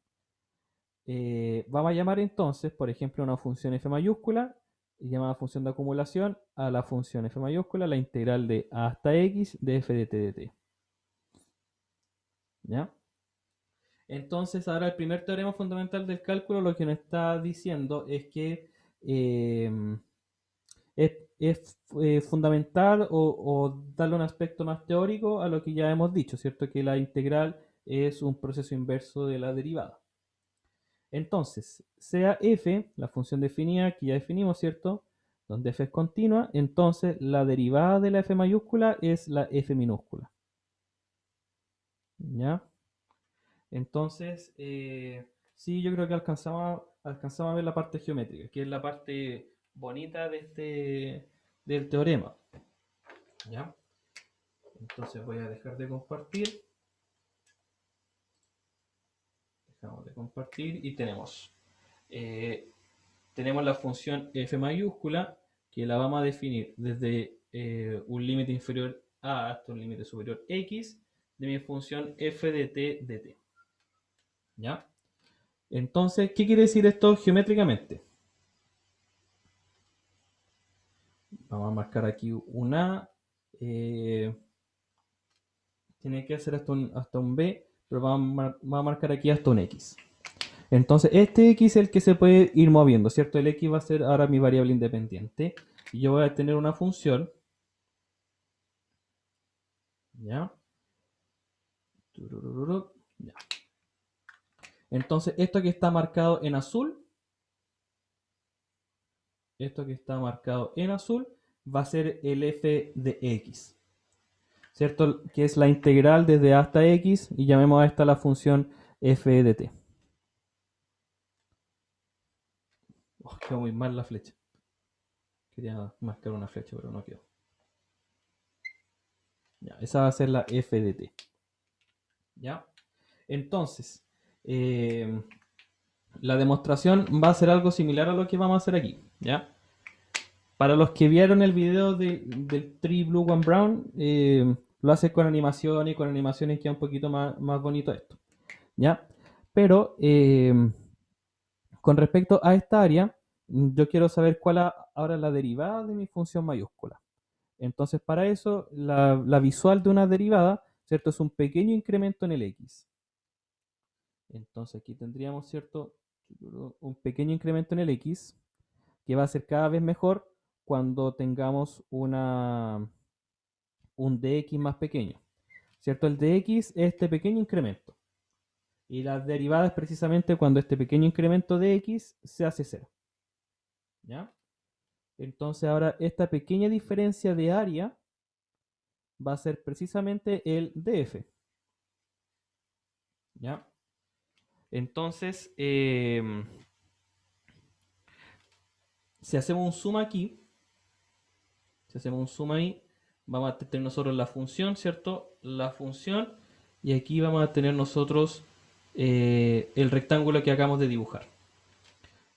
Vamos a llamar entonces, por ejemplo, a una función f mayúscula, llamada función de acumulación, a la función f mayúscula, la integral de a hasta x de f de t de t. ¿Ya? Entonces, ahora el primer teorema fundamental del cálculo lo que nos está diciendo es que es fundamental o darle un aspecto más teórico a lo que ya hemos dicho, ¿cierto? Que la integral es un proceso inverso de la derivada. Entonces, sea f, la función definida que ya definimos, ¿cierto? Donde f es continua, entonces la derivada de la f mayúscula es la f minúscula. ¿Ya? Entonces, sí, yo creo que alcanzamos a ver la parte geométrica, que es la parte bonita del teorema. ¿Ya? Entonces voy a dejar de compartir. Dejamos de compartir y tenemos la función f mayúscula que la vamos a definir desde un límite inferior a hasta un límite superior x de mi función f de t de t. ¿Ya? Entonces, ¿qué quiere decir esto geométricamente? Vamos a marcar aquí un A. Tiene que hacer hasta un B, pero vamos a marcar aquí hasta un X. Entonces, este X es el que se puede ir moviendo, ¿cierto? El X va a ser ahora mi variable independiente. Y yo voy a tener una función. ¿Ya? Ya. Entonces, esto que está marcado en azul, va a ser el f de x, ¿cierto? Que es la integral desde a hasta x y llamemos a esta la función f de t. Oh, quedó muy mal la flecha. Quería marcar una flecha, pero no quedó. Ya, esa va a ser la f de t. ¿Ya? Entonces, la demostración va a ser algo similar a lo que vamos a hacer aquí. ¿Ya? Para los que vieron el video del Tree Blue One Brown, lo hace con animación y con animaciones queda un poquito más bonito esto. ¿Ya? Pero con respecto a esta área, yo quiero saber cuál ahora la derivada de mi función mayúscula. Entonces, para eso, la visual de una derivada, ¿cierto? Es un pequeño incremento en el x. Entonces, aquí tendríamos, ¿cierto? Un pequeño incremento en el x, que va a ser cada vez mejor cuando tengamos un dx más pequeño, ¿cierto? El dx es este pequeño incremento. Y la derivada es precisamente cuando este pequeño incremento de x se hace 0. ¿Ya? Entonces ahora esta pequeña diferencia de área va a ser precisamente el df. ¿Ya? Entonces, si hacemos un zoom aquí, vamos a tener nosotros la función, ¿cierto? La función, y aquí vamos a tener nosotros el rectángulo que acabamos de dibujar,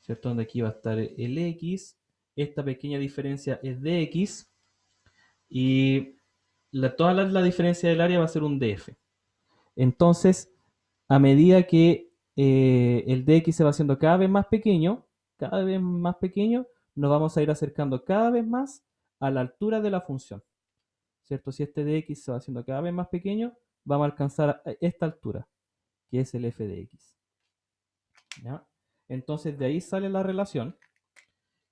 ¿cierto? Donde aquí va a estar el x, esta pequeña diferencia es dx, y toda la diferencia del área va a ser un df. Entonces, a medida que el dx se va haciendo cada vez más pequeño, nos vamos a ir acercando cada vez más a la altura de la función, ¿cierto? Si este dx se va haciendo cada vez más pequeño, vamos a alcanzar a esta altura, que es el f de x. ¿Ya? Entonces, de ahí sale la relación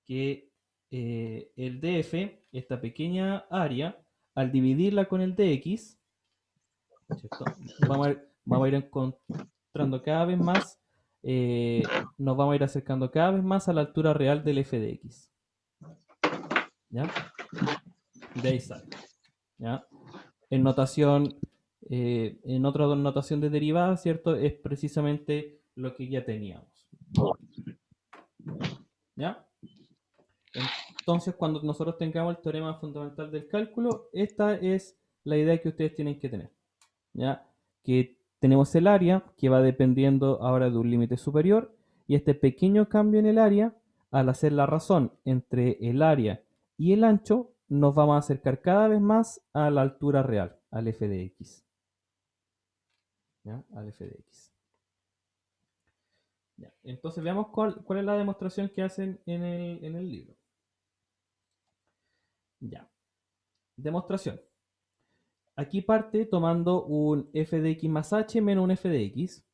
que el df, esta pequeña área, al dividirla con el dx, ¿cierto? Vamos a ir encontrando cada vez más, nos vamos a ir acercando cada vez más a la altura real del f de x. ¿Ya? De ahí sale. ¿Ya? En notación, en otra notación de derivada, ¿cierto? Es precisamente lo que ya teníamos. ¿Ya? Entonces, cuando nosotros tengamos el teorema fundamental del cálculo, esta es la idea que ustedes tienen que tener. ¿Ya? Que tenemos el área que va dependiendo ahora de un límite superior y este pequeño cambio en el área, al hacer la razón entre el área y el ancho, nos vamos a acercar cada vez más a la altura real, al f de x. ¿Ya? Al f de x. Ya. Entonces veamos cuál es la demostración que hacen en el libro. Ya. Demostración. Aquí parte tomando un f de x más h menos un f de x.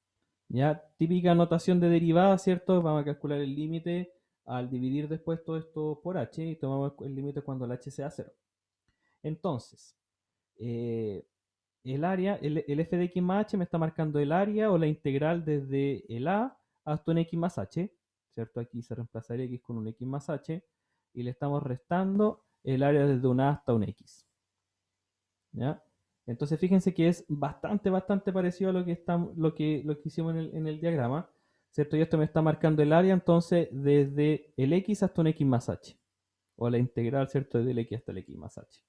¿Ya? Típica notación de derivada, ¿cierto? Vamos a calcular el límite al dividir después todo esto por h y tomamos el límite cuando el h sea 0. Entonces, el área, el f de x más h me está marcando el área o la integral desde el a hasta un x más h, ¿cierto? Aquí se reemplazaría x con un x más h y le estamos restando el área desde un a hasta un x. ¿Ya? Entonces fíjense que es bastante parecido a lo que hicimos en el diagrama, ¿cierto? Y esto me está marcando el área entonces desde el x hasta un x más h, o la integral, ¿cierto? Desde el x hasta el x más h.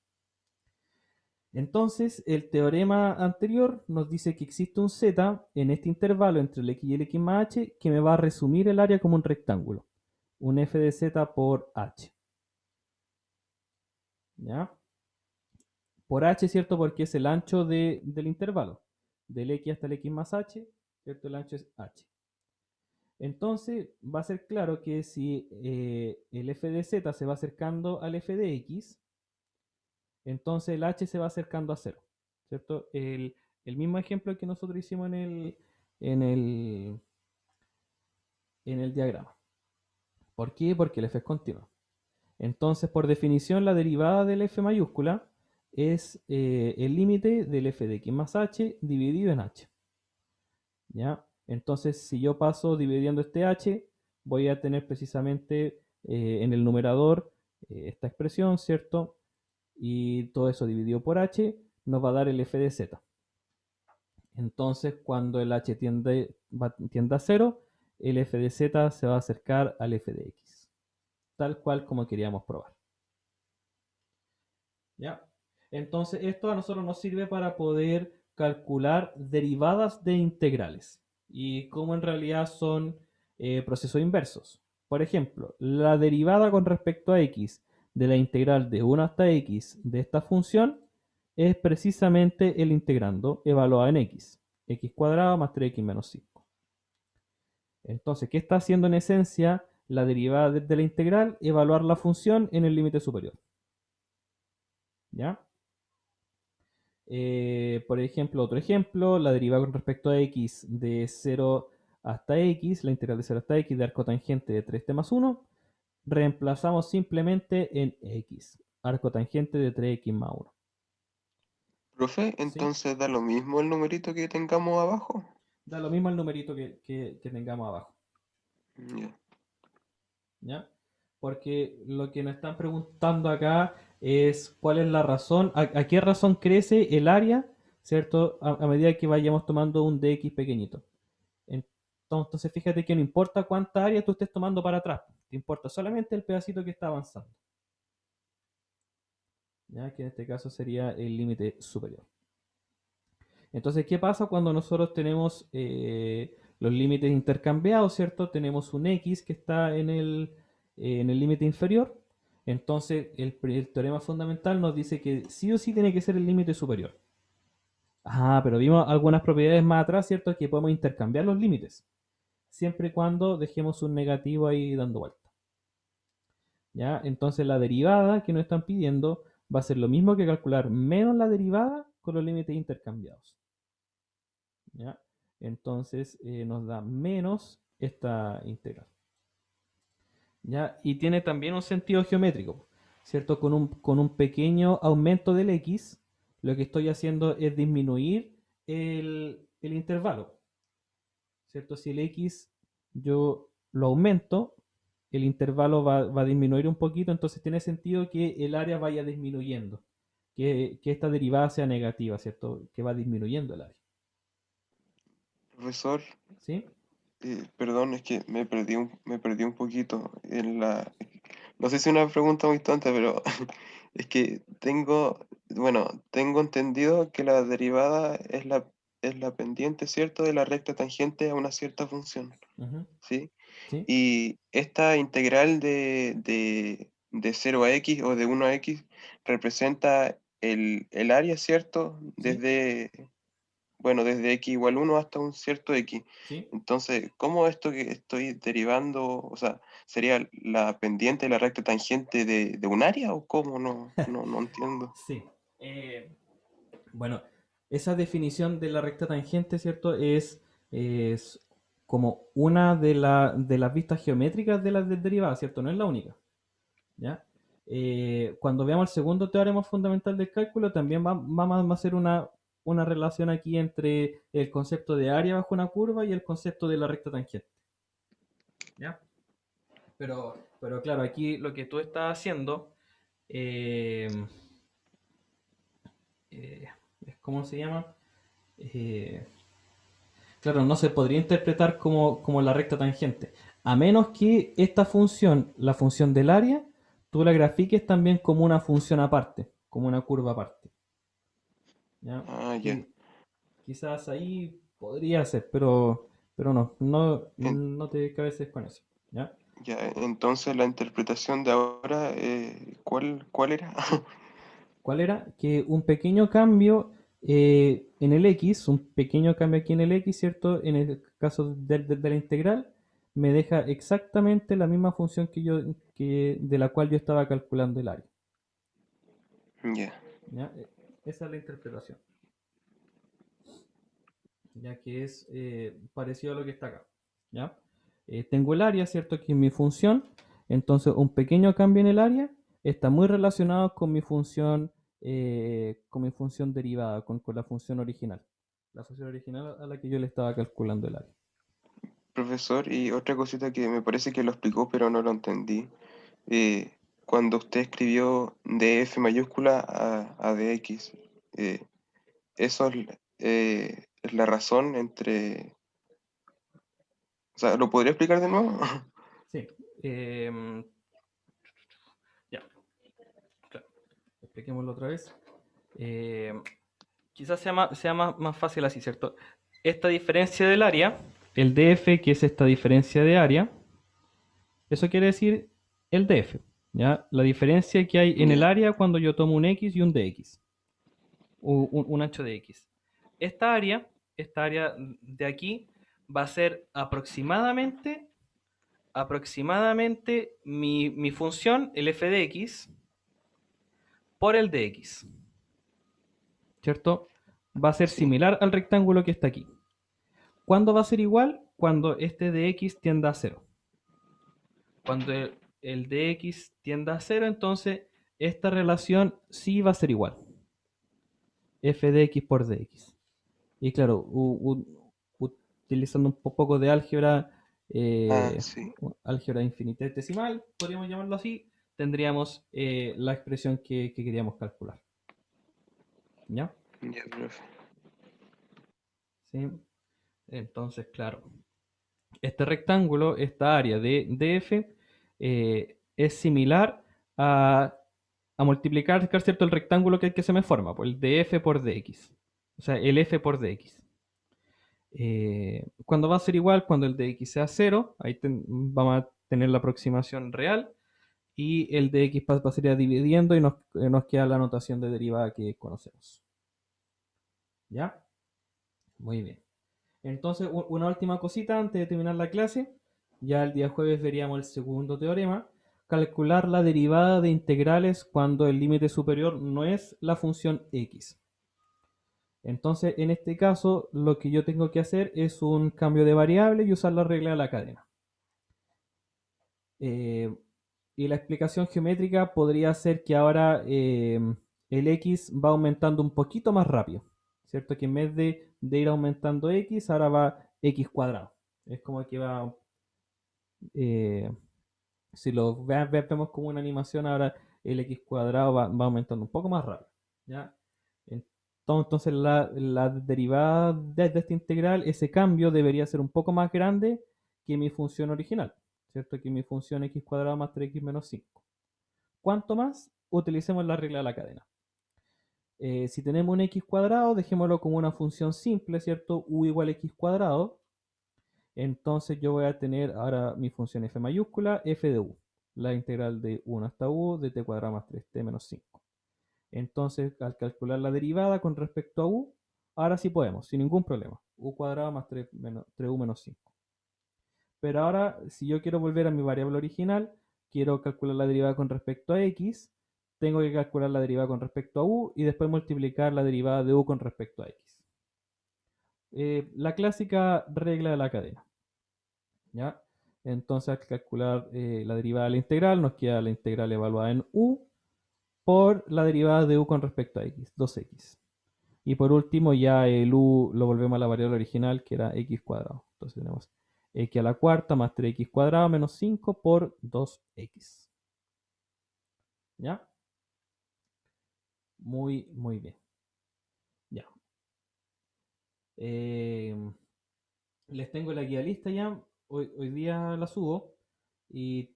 Entonces, el teorema anterior nos dice que existe un z en este intervalo entre el x y el x más h que me va a resumir el área como un rectángulo. Un f de z por h. ¿Ya? Por h, ¿cierto? Porque es el ancho del intervalo. Del x hasta el x más h, ¿cierto? El ancho es h. Entonces, va a ser claro que si el f de z se va acercando al f de x, entonces el h se va acercando a 0, ¿cierto? El mismo ejemplo que nosotros hicimos en el, en el diagrama. ¿Por qué? Porque el f es continuo. Entonces, por definición, la derivada del f mayúscula es el límite del f de x más h dividido en h. ¿Ya? Entonces, si yo paso dividiendo este h, voy a tener precisamente en el numerador esta expresión, ¿cierto? Y todo eso dividido por h nos va a dar el f de z. Entonces, cuando el h tiende a 0, el f de z se va a acercar al f de x, tal cual como queríamos probar. ¿Ya? Entonces, esto a nosotros nos sirve para poder calcular derivadas de integrales y cómo en realidad son procesos inversos. Por ejemplo, la derivada con respecto a x de la integral de 1 hasta x de esta función es precisamente el integrando evaluado en x cuadrado más 3x menos 5. Entonces, ¿qué está haciendo en esencia la derivada de la integral? Evaluar la función en el límite superior. ¿Ya? Por ejemplo, otro ejemplo, la derivada con respecto a x de 0 hasta x, la integral de 0 hasta x de arco tangente de 3t más 1, reemplazamos simplemente en x, arco tangente de 3x más 1. Profe, ¿Sí? entonces da lo mismo el numerito que tengamos abajo. Da lo mismo el numerito que tengamos abajo. Ya. ¿Ya? Porque lo que nos están preguntando acá es cuál es la razón, a qué razón crece el área, ¿cierto? A medida que vayamos tomando un dx pequeñito. Entonces fíjate que no importa cuánta área tú estés tomando para atrás, te importa solamente el pedacito que está avanzando. ¿Ya? Que en este caso sería el límite superior. Entonces, ¿qué pasa cuando nosotros tenemos los límites intercambiados, ¿cierto? Tenemos un x que está en el límite inferior. Entonces, el teorema fundamental nos dice que sí o sí tiene que ser el límite superior. Ah, pero vimos algunas propiedades más atrás, ¿cierto? Que podemos intercambiar los límites. Siempre y cuando dejemos un negativo ahí dando vuelta. ¿Ya? Entonces, la derivada que nos están pidiendo va a ser lo mismo que calcular menos la derivada con los límites intercambiados. ¿Ya? Entonces nos da menos esta integral. ¿Ya? Y tiene también un sentido geométrico, ¿cierto? Con un pequeño aumento del x, lo que estoy haciendo es disminuir el intervalo, ¿cierto? Si el x yo lo aumento, el intervalo va a disminuir un poquito, entonces tiene sentido que el área vaya disminuyendo, que esta derivada sea negativa, ¿cierto? Que va disminuyendo el área. Profesor, ¿Sí? perdón, es que me perdí un poquito en la... No sé si es una pregunta muy tonta, pero es que bueno, tengo entendido que la derivada es la pendiente, ¿cierto?, de la recta tangente a una cierta función, Ujú, ¿sí? ¿sí? Y esta integral de 0 a x o de 1 a x representa el área, ¿cierto? ¿Sí? Desde, bueno, desde x igual 1 hasta un cierto x. ¿Sí? Entonces, ¿cómo esto que estoy derivando, o sea, sería la pendiente de la recta tangente de un área o cómo? No entiendo. Sí. Bueno, esa definición de la recta tangente, ¿cierto? Es como una de las vistas geométricas de las derivadas, ¿cierto? No es la única, ¿ya? Cuando veamos el segundo teorema fundamental del cálculo, también vamos a hacer una relación aquí entre el concepto de área bajo una curva y el concepto de la recta tangente, ¿ya? Pero claro, aquí lo que tú estás haciendo eh, eh, ¿cómo se llama? Eh, claro, no se podría interpretar como la recta tangente, a menos que esta función, la función del área, tú la grafiques también como una función aparte, como una curva aparte. ¿Ya? Ah, ya. Qui- Quizás ahí podría ser, pero En- no te cabeces con eso. ¿Ya? ya, entonces la interpretación de ahora, ¿cuál era? ¿Cuál era? Que un pequeño cambio en el x, un pequeño cambio aquí en el x, ¿cierto? En el caso de la integral, me deja exactamente la misma función de la cual yo estaba calculando el área. Ya, ¿Ya? Esa es la interpretación, ya que es parecido a lo que está acá. ¿Ya? Tengo el área, ¿cierto? Que es mi función. Entonces, un pequeño cambio en el área está muy relacionado con mi función derivada, con la función original. La función original a la que yo le estaba calculando el área. profesor, y otra cosita que me parece que lo explicó, pero no lo entendí. Cuando usted escribió de f mayúscula a dx, eh, eso es la razón entre... O sea, ¿lo podría explicar de nuevo? Sí. em, ya, claro. Expliquémoslo otra vez. Em, Quizás sea más fácil así, ¿cierto? Esta diferencia del área, el df, que es esta diferencia de área, eso quiere decir el df, ¿ya? La diferencia que hay en el Ya, área cuando yo tomo un x y un dx, un ancho de x. Esta área de aquí va a ser aproximadamente mi función, el f de x, por el de x, ¿cierto? Va a ser sí, similar al rectángulo que está aquí. ¿Cuándo va a ser igual? Cuando este de x tienda a cero. Cuando el de x tienda a cero, entonces esta relación sí va a ser igual. F de x por dx. Y claro, utilizando un poco de álgebra, ah, sí, álgebra infinitesimal, podríamos llamarlo así, tendríamos la expresión que queríamos calcular. ¿Ya? ya, profe. ¿Sí? Entonces, claro, este rectángulo, esta área de df, es similar a multiplicar, ¿cierto? El rectángulo que se me forma, pues el df por dx. O sea, el f por dx. Cuando va a ser igual, cuando el dx sea cero, ahí vamos a tener la aproximación real y el dx va a ser dividiendo y nos queda la notación de derivada que conocemos. ¿Ya? Muy bien. Entonces, una última cosita antes de terminar la clase. Ya el día jueves veríamos el segundo teorema. Calcular la derivada de integrales cuando el límite superior no es la función x. Entonces, en este caso, lo que yo tengo que hacer es un cambio de variable y usar la regla de la cadena. Eh, y la explicación geométrica podría ser que ahora el x va aumentando un poquito más rápido, ¿cierto? Que en vez de ir aumentando x, ahora va x cuadrado. Es como que va, eh, si lo vemos como una animación, ahora el x cuadrado va aumentando un poco más rápido, ¿ya? Entonces la derivada de esta integral, ese cambio debería ser un poco más grande que mi función original, ¿cierto? Que mi función x cuadrado más 3x menos 5. ¿Cuánto más? Utilicemos la regla de la cadena. Si tenemos un x cuadrado, dejémoslo como una función simple, ¿cierto? U igual x cuadrado. Entonces yo voy a tener ahora mi función f mayúscula, f de u. La integral de 1 hasta u de t cuadrado más 3t menos 5. Entonces, al calcular la derivada con respecto a u, ahora sí podemos, sin ningún problema. U cuadrado más 3u menos 5. Pero ahora, si yo quiero volver a mi variable original, quiero calcular la derivada con respecto a x, tengo que calcular la derivada con respecto a u y después multiplicar la derivada de u con respecto a x. La clásica regla de la cadena. ¿Ya? Entonces, al calcular la derivada de la integral, nos queda la integral evaluada en u por la derivada de u con respecto a x, 2x. Y por último, ya el u lo volvemos a la variable original, que era x cuadrado. Entonces tenemos x a la cuarta más 3x cuadrado menos 5 por 2x. ¿Ya? Muy, muy bien. Ya. Les tengo la guía lista ya. Hoy día la subo y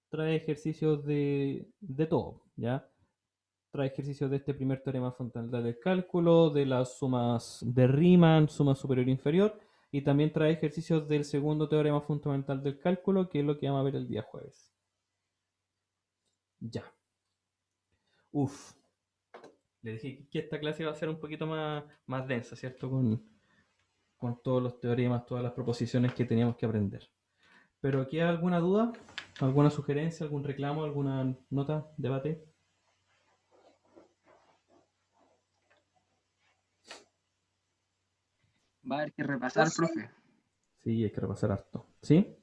trae ejercicios de todo, ¿ya? Trae ejercicios de este primer teorema fundamental del cálculo, de las sumas de Riemann, suma superior e inferior, y también trae ejercicios del segundo teorema fundamental del cálculo, que es lo que vamos a ver el día jueves. Ya. Uf. Le dije que esta clase va a ser un poquito más densa, ¿cierto? Con todos los teoremas, todas las proposiciones que teníamos que aprender. ¿Pero queda alguna duda? ¿Alguna sugerencia? ¿Algún reclamo? ¿Alguna nota? ¿Debate? Va a haber que repasar, profe. Sí, hay que repasar harto. ¿Sí?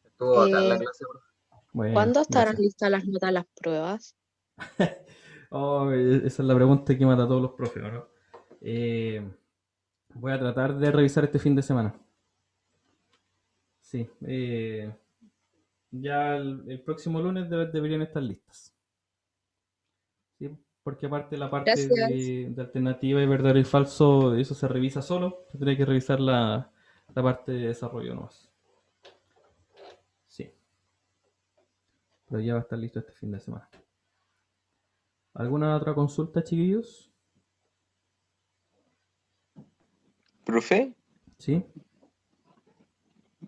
Estuvo bacán la Eh, clase, profe. Bueno, ¿Cuándo estarán gracias. listas las notas de las pruebas? Oh, esa es la pregunta que mata a todos los profes, ¿no? Voy a tratar de revisar este fin de semana. Sí, ya el próximo lunes deberían estar listas. ¿Sí? Porque aparte la parte Gracias. de alternativa y verdadero y falso, eso se revisa solo. Tendría que revisar la parte de desarrollo nomás. Sí. Pero ya va a estar listo este fin de semana. ¿Alguna otra consulta, chiquillos? ¿Profe? ¿Sí?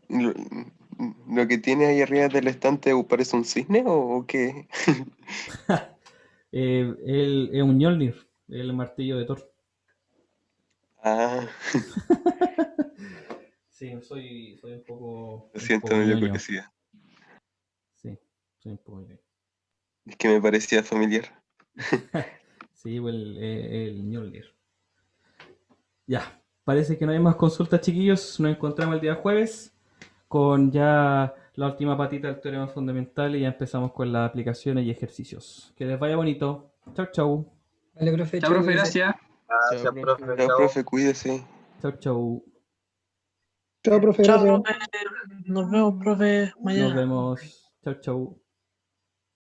¿Lo que tiene ahí arriba del estante parece un cisne o qué? Es un Mjolnir, el martillo de Thor. Ah, Sí, soy un poco lo siento, me dio ñoño. curiosidad. Sí, soy un poco ñoño. Es que me parecía familiar. Sí, pues el Mjolnir. Ya, parece que no hay más consultas, chiquillos. Nos encontramos el día jueves con ya la última patita del teorema fundamental y ya empezamos con las aplicaciones y ejercicios. Que les vaya bonito. Chau, chau. Vale, profe, Chao, profe, cuídese. gracias. Gracias, Chao, profe. profe. Chao, Chao. profe, cuídese. Chau, chau. Chao, profe, Chao, gracias. profe. Nos vemos, profe, mañana. Nos vemos. Chau, chau.